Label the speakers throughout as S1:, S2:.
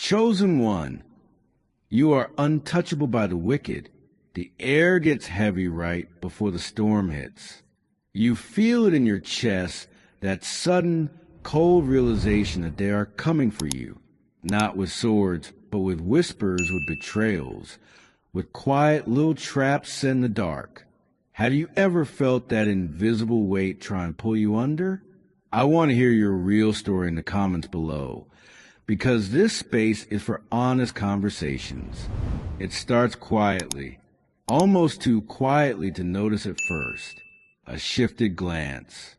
S1: Chosen one, you are untouchable by the wicked. The air gets heavy right before the storm hits. You feel it in your chest, that sudden, cold realization that they are coming for you, not with swords, but with whispers, with betrayals, with quiet little traps set in the dark. Have you ever felt that invisible weight try and pull you under? I want to hear your real story in the comments below, because this space is for honest conversations. It starts quietly, almost too quietly to notice at first. A shifted glance,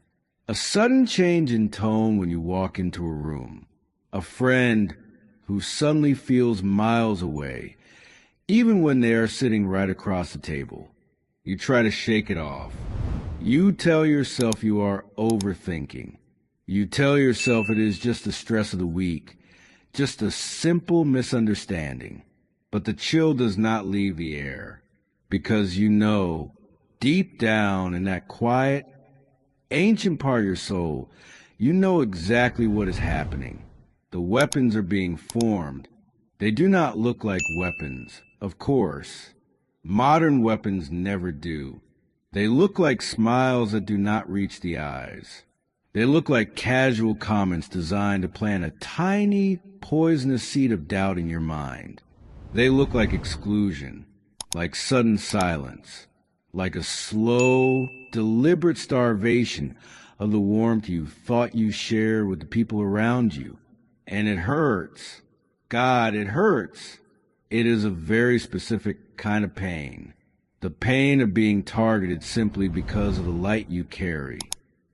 S1: a sudden change in tone when you walk into a room, a friend who suddenly feels miles away, even when they are sitting right across the table. You try to shake it off. You tell yourself you are overthinking. You tell yourself it is just the stress of the week, just a simple misunderstanding. But the chill does not leave the air, because you know, deep down in that quiet, ancient part of your soul, you know exactly what is happening. The weapons are being formed. They do not look like weapons, of course. Modern weapons never do. They look like smiles that do not reach the eyes. They look like casual comments designed to plant a tiny, poisonous seed of doubt in your mind. They look like exclusion, like sudden silence, like a slow, deliberate starvation of the warmth you thought you shared with the people around you. And it hurts. God, it hurts. It is a very specific kind of pain. The pain of being targeted simply because of the light you carry.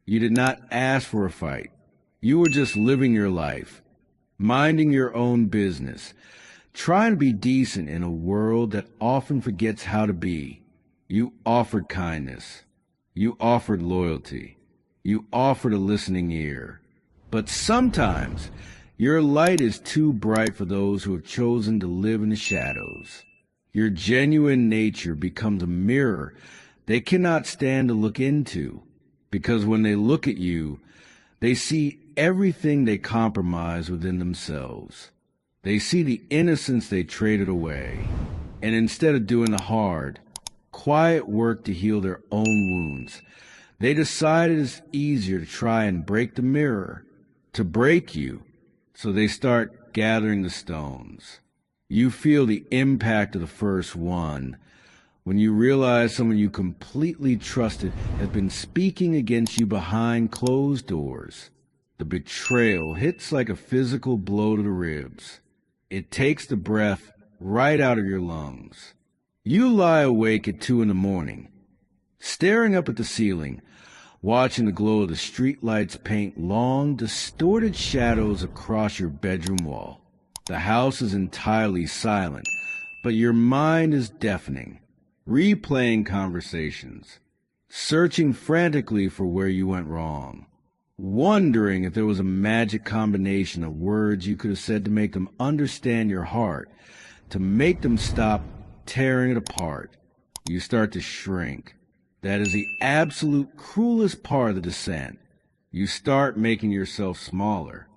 S1: You did not ask for a fight. You were just living your life, minding your own business, trying to be decent in a world that often forgets how to be. You offered kindness. You offered loyalty. You offered a listening ear. But sometimes your light is too bright for those who have chosen to live in the shadows. Your genuine nature becomes a mirror they cannot stand to look into, because when they look at you, they see everything they compromise within themselves. They see the innocence they traded away, and instead of doing the hard, quiet work to heal their own wounds, they decided it's easier to try and break the mirror, to break you, so they start gathering the stones. You feel the impact of the first one when you realize someone you completely trusted has been speaking against you behind closed doors. The betrayal hits like a physical blow to the ribs. It takes the breath right out of your lungs. You lie awake at 2 a.m, staring up at the ceiling, watching the glow of the streetlights paint long, distorted shadows across your bedroom wall. The house is entirely silent, but your mind is deafening, replaying conversations, searching frantically for where you went wrong, wondering if there was a magic combination of words you could have said to make them understand your heart, to make them stop tearing it apart. You start to shrink. That is the absolute cruelest part of the descent. You start making yourself smaller.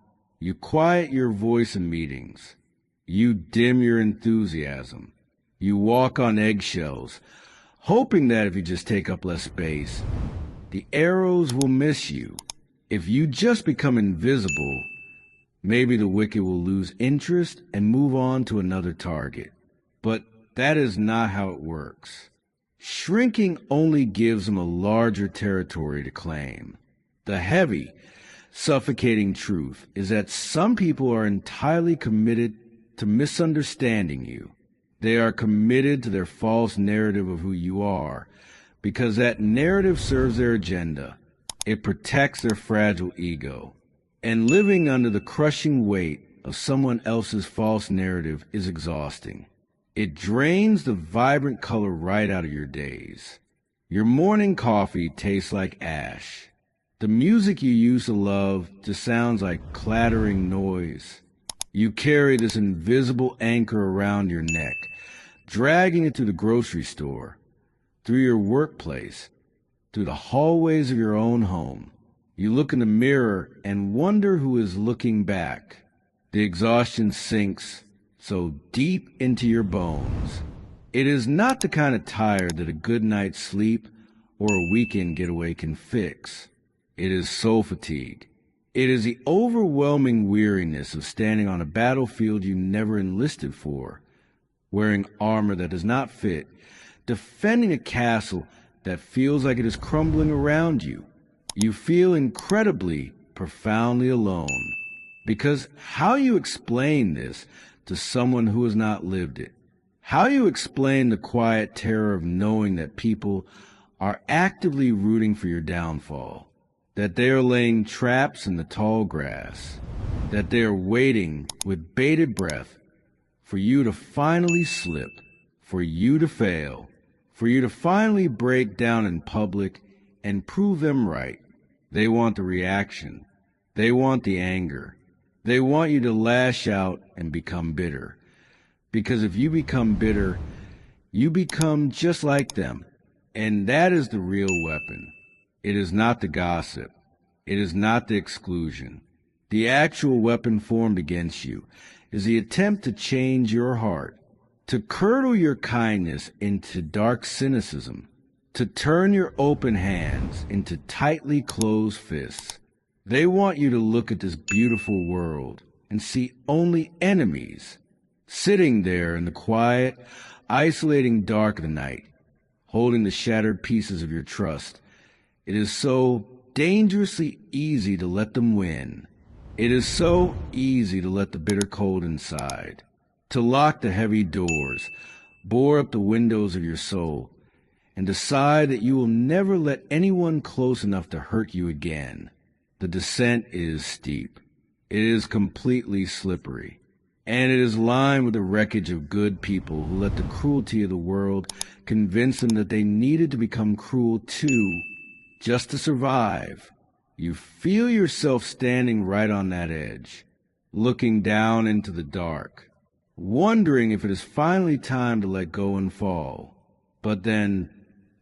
S1: You quiet your voice in meetings. You dim your enthusiasm. You walk on eggshells, hoping that if you just take up less space, the arrows will miss you. If you just become invisible, maybe the wicked will lose interest and move on to another target. But that is not how it works. Shrinking only gives them a larger territory to claim. The heavy, suffocating truth is that some people are entirely committed to misunderstanding you. They are committed to their false narrative of who you are, because that narrative serves their agenda. It protects their fragile ego. And living under the crushing weight of someone else's false narrative is exhausting. It drains the vibrant color right out of your days. Your morning coffee tastes like ash. The music you used to love just sounds like clattering noise. You carry this invisible anchor around your neck, dragging it to the grocery store, through your workplace, through the hallways of your own home. You look in the mirror and wonder who is looking back. The exhaustion sinks, so deep into your bones. It is not the kind of tired that a good night's sleep or a weekend getaway can fix. It is soul fatigue. It is the overwhelming weariness of standing on a battlefield you never enlisted for, wearing armor that does not fit, defending a castle that feels like it is crumbling around you. You feel incredibly, profoundly alone. Because how you explain this to someone who has not lived it? How you explain the quiet terror of knowing that people are actively rooting for your downfall, that they are laying traps in the tall grass, that they are waiting with bated breath for you to finally slip, for you to fail, for you to finally break down in public and prove them right. They want the reaction. They want the anger. They want you to lash out and become bitter. Because if you become bitter, you become just like them. And that is the real weapon. It is not the gossip. It is not the exclusion. The actual weapon formed against you is the attempt to change your heart, to curdle your kindness into dark cynicism, to turn your open hands into tightly closed fists. They want you to look at this beautiful world and see only enemies, sitting there in the quiet, isolating dark of the night, holding the shattered pieces of your trust. It is so dangerously easy to let them win. It is so easy to let the bitter cold inside, to lock the heavy doors, bore up the windows of your soul, and decide that you will never let anyone close enough to hurt you again. The descent is steep. It is completely slippery. And it is lined with the wreckage of good people who let the cruelty of the world convince them that they needed to become cruel too, just to survive. You feel yourself standing right on that edge, looking down into the dark, wondering if it is finally time to let go and fall. But then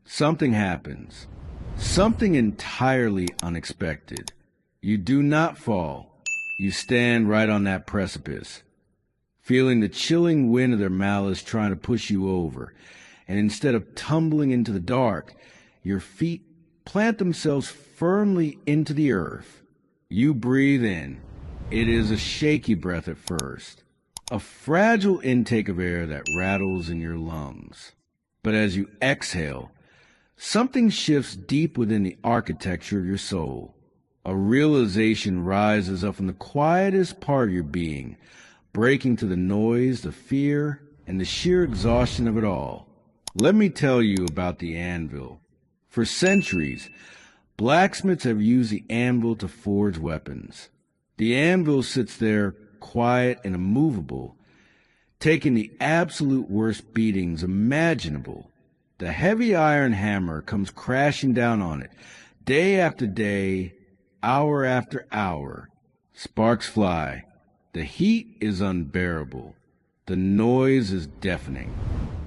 S1: something happens, something entirely unexpected. You do not fall. You stand right on that precipice, feeling the chilling wind of their malice trying to push you over, and instead of tumbling into the dark, your feet plant themselves firmly into the earth. You breathe in. It is a shaky breath at first, a fragile intake of air that rattles in your lungs. But as you exhale, something shifts deep within the architecture of your soul. A realization rises up from the quietest part of your being, breaking to the noise, the fear, and the sheer exhaustion of it all. Let me tell you about the anvil. For centuries, blacksmiths have used the anvil to forge weapons. The anvil sits there, quiet and immovable, taking the absolute worst beatings imaginable. The heavy iron hammer comes crashing down on it, day after day, hour after hour. Sparks fly. The heat is unbearable. The noise is deafening.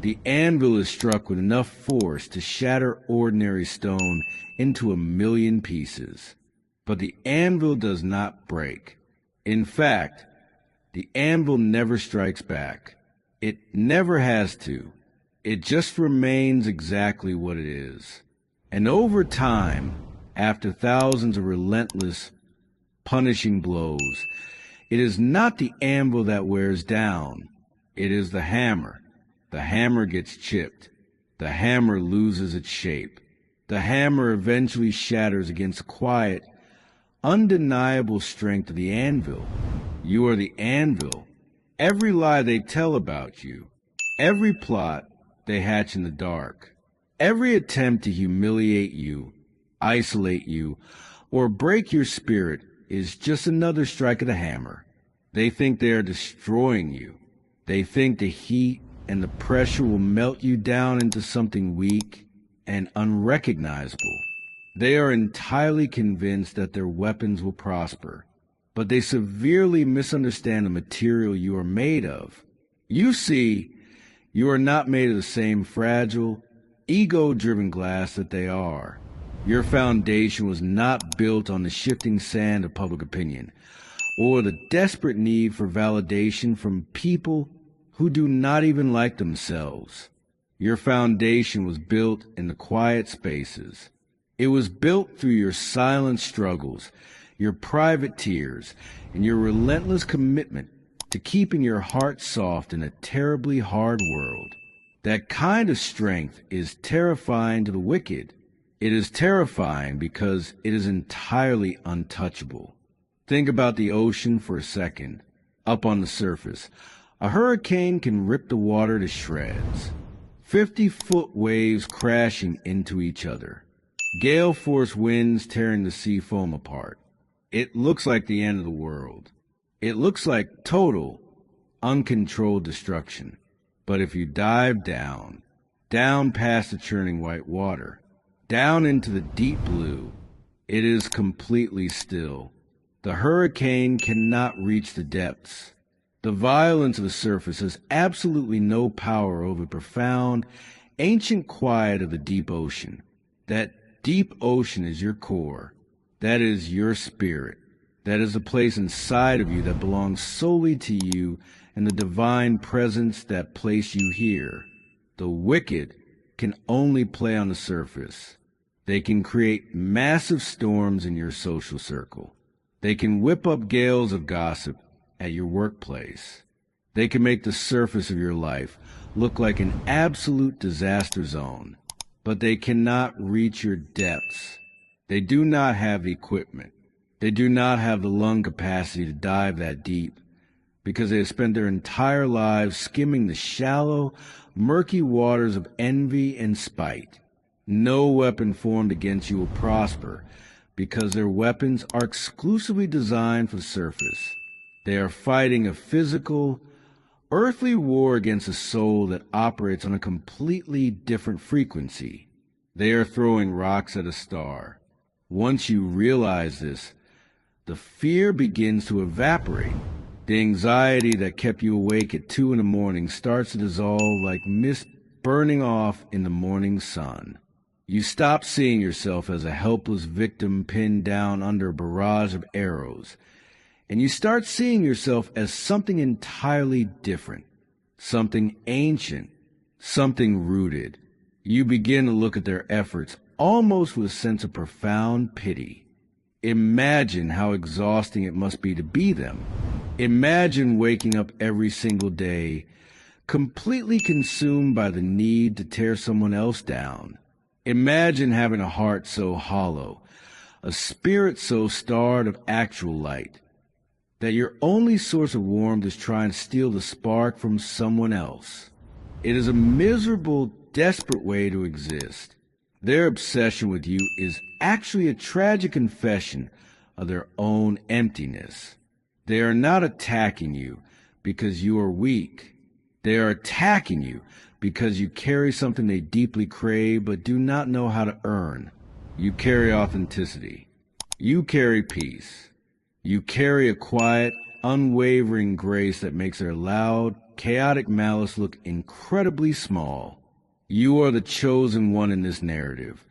S1: The anvil is struck with enough force to shatter ordinary stone into 1,000,000 pieces. But the anvil does not break. In fact, the anvil never strikes back. It never has to. It just remains exactly what it is. And over time, after thousands of relentless, punishing blows, it is not the anvil that wears down. It is the hammer. The hammer gets chipped. The hammer loses its shape. The hammer eventually shatters against the quiet, undeniable strength of the anvil. You are the anvil. Every lie they tell about you, every plot they hatch in the dark, every attempt to humiliate you, isolate you, or break your spirit is just another strike of the hammer. They think they are destroying you. They think the heat and the pressure will melt you down into something weak and unrecognizable. They are entirely convinced that their weapons will prosper, but they severely misunderstand the material you are made of. You see, you are not made of the same fragile, ego-driven glass that they are. Your foundation was not built on the shifting sand of public opinion, or the desperate need for validation from people who do not even like themselves. Your foundation was built in the quiet spaces. It was built through your silent struggles, your private tears, and your relentless commitment to keeping your heart soft in a terribly hard world. That kind of strength is terrifying to the wicked. It is terrifying because it is entirely untouchable. Think about the ocean for a second. Up on the surface, a hurricane can rip the water to shreds. 50-foot waves crashing into each other. Gale-force winds tearing the sea foam apart. It looks like the end of the world. It looks like total, uncontrolled destruction. But if you dive down past the churning white water, down into the deep blue, it is completely still. The hurricane cannot reach the depths. The violence of the surface has absolutely no power over the profound, ancient quiet of the deep ocean. That deep ocean is your core. That is your spirit. That is a place inside of you that belongs solely to you and the divine presence that placed you here. The wicked can only play on the surface. They can create massive storms in your social circle. They can whip up gales of gossip at your workplace. They can make the surface of your life look like an absolute disaster zone, but they cannot reach your depths. They do not have the equipment. They do not have the lung capacity to dive that deep because they have spent their entire lives skimming the shallow, murky waters of envy and spite. No weapon formed against you will prosper because their weapons are exclusively designed for the surface. They are fighting a physical, earthly war against a soul that operates on a completely different frequency. They are throwing rocks at a star. Once you realize this, the fear begins to evaporate. The anxiety that kept you awake at 2 a.m. starts to dissolve like mist burning off in the morning sun. You stop seeing yourself as a helpless victim pinned down under a barrage of arrows, and you start seeing yourself as something entirely different, something ancient, something rooted. You begin to look at their efforts almost with a sense of profound pity. Imagine how exhausting it must be to be them. Imagine waking up every single day, completely consumed by the need to tear someone else down. Imagine having a heart so hollow, a spirit so starved of actual light, that your only source of warmth is trying to steal the spark from someone else. It is a miserable, desperate way to exist. Their obsession with you is actually a tragic confession of their own emptiness. They are not attacking you because you are weak. They are attacking you because you carry something they deeply crave but do not know how to earn. You carry authenticity. You carry peace. You carry a quiet, unwavering grace that makes their loud, chaotic malice look incredibly small. You are the chosen one in this narrative,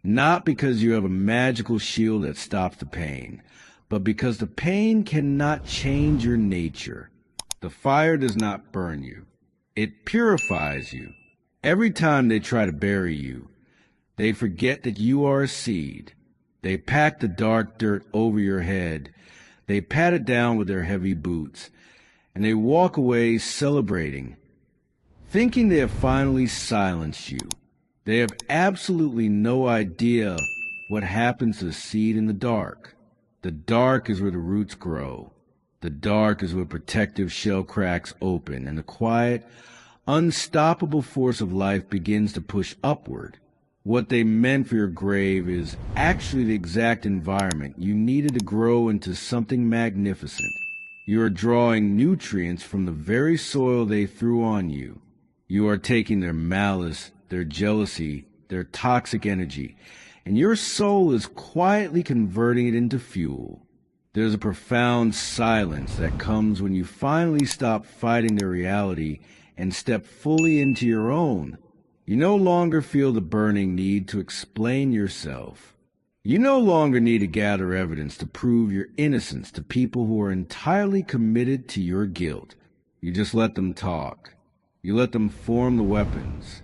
S1: not because you have a magical shield that stops the pain, but because the pain cannot change your nature. The fire does not burn you. It purifies you. Every time they try to bury you, they forget that you are a seed. They pack the dark dirt over your head. They pat it down with their heavy boots, and they walk away celebrating, thinking they have finally silenced you. They have absolutely no idea what happens to the seed in the dark. The dark is where the roots grow. The dark is where protective shell cracks open, and the quiet, unstoppable force of life begins to push upward. What they meant for your grave is actually the exact environment you needed to grow into something magnificent. You are drawing nutrients from the very soil they threw on you. You are taking their malice, their jealousy, their toxic energy, and your soul is quietly converting it into fuel. There's a profound silence that comes when you finally stop fighting their reality and step fully into your own. You no longer feel the burning need to explain yourself. You no longer need to gather evidence to prove your innocence to people who are entirely committed to your guilt. You just let them talk. You let them form the weapons.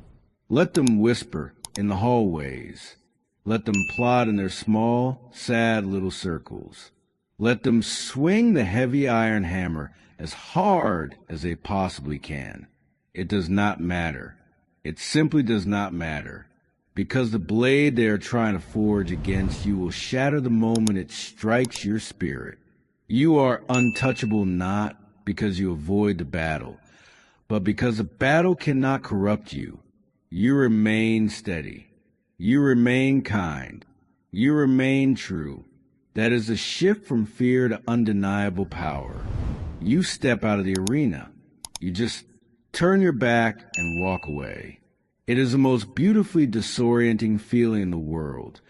S1: Let them whisper in the hallways. Let them plot in their small, sad little circles. Let them swing the heavy iron hammer as hard as they possibly can. It does not matter. It simply does not matter. Because the blade they are trying to forge against you will shatter the moment it strikes your spirit. You are untouchable not because you avoid the battle, but because the battle cannot corrupt you. You remain steady. You remain kind. You remain true. That is a shift from fear to undeniable power. You step out of the arena. You just turn your back and walk away. It is the most beautifully disorienting feeling in the world.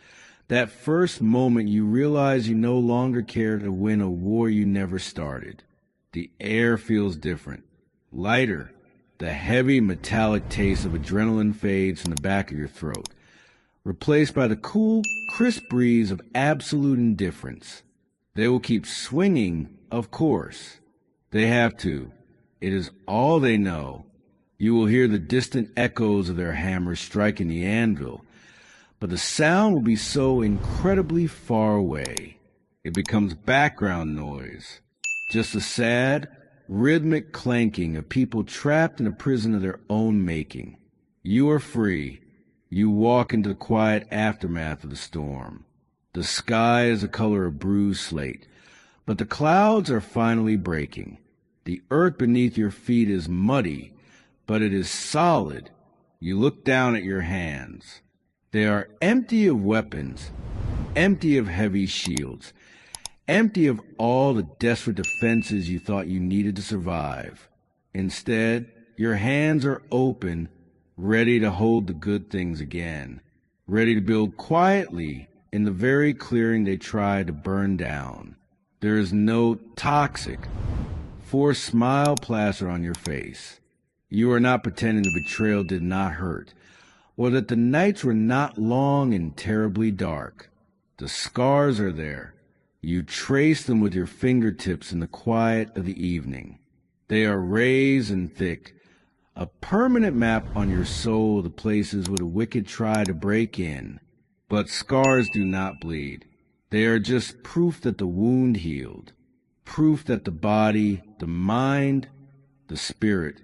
S1: That first moment you realize you no longer care to win a war you never started. The air feels different, lighter. The heavy metallic taste of adrenaline fades from the back of your throat, replaced by the cool, crisp breeze of absolute indifference. They will keep swinging, of course. They have to. It is all they know. You will hear the distant echoes of their hammers striking the anvil, but the sound will be so incredibly far away. It becomes background noise, just a sad, rhythmic clanking of people trapped in a prison of their own making. You are free. You walk into the quiet aftermath of the storm. The sky is the color of bruised slate, but the clouds are finally breaking. The earth beneath your feet is muddy, but it is solid. You look down at your hands. They are empty of weapons, empty of heavy shields, empty of all the desperate defenses you thought you needed to survive. Instead, your hands are open, ready to hold the good things again, ready to build quietly in the very clearing they tried to burn down. There is no toxic, forced smile plastered on your face. You are not pretending the betrayal did not hurt, or that the nights were not long and terribly dark. The scars are there. You trace them with your fingertips in the quiet of the evening. They are raised and thick, a permanent map on your soul of the places where the wicked try to break in. But scars do not bleed. They are just proof that the wound healed, proof that the body, the mind, the spirit,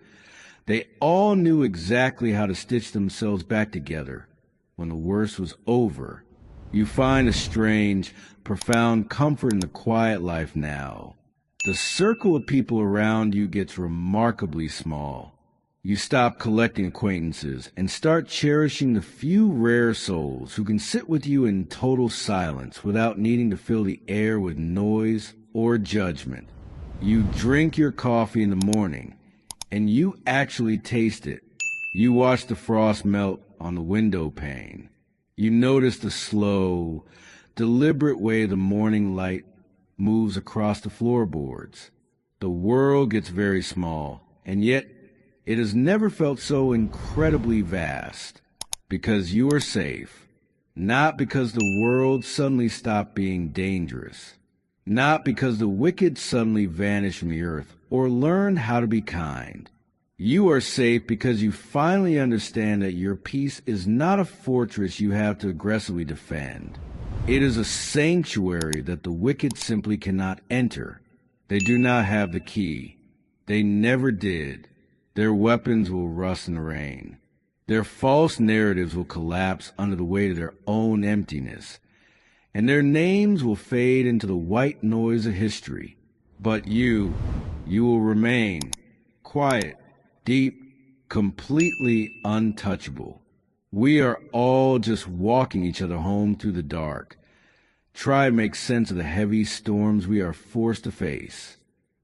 S1: they all knew exactly how to stitch themselves back together when the worst was over. You find a strange, profound comfort in the quiet life now. The circle of people around you gets remarkably small. You stop collecting acquaintances and start cherishing the few rare souls who can sit with you in total silence without needing to fill the air with noise or judgment. You drink your coffee in the morning, and you actually taste it. You watch the frost melt on the window pane. You notice the slow, deliberate way the morning light moves across the floorboards. The world gets very small, and yet it has never felt so incredibly vast, because you are safe, not because the world suddenly stopped being dangerous, not because the wicked suddenly vanished from the earth or learned how to be kind. You are safe because you finally understand that your peace is not a fortress you have to aggressively defend. It is a sanctuary that the wicked simply cannot enter. They do not have the key. They never did. Their weapons will rust in the rain. Their false narratives will collapse under the weight of their own emptiness, and their names will fade into the white noise of history. But you will remain quiet, deep, completely untouchable. We are all just walking each other home through the dark. Try to make sense of the heavy storms we are forced to face.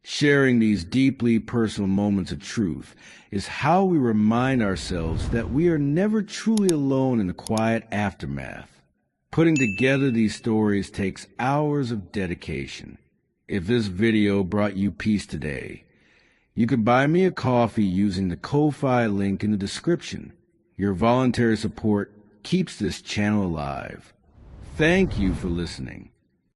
S1: Sharing these deeply personal moments of truth is how we remind ourselves that we are never truly alone in the quiet aftermath. Putting together these stories takes hours of dedication. If this video brought you peace today, you could buy me a coffee using the Ko-Fi link in the description. Your voluntary support keeps this channel alive. Thank you for listening.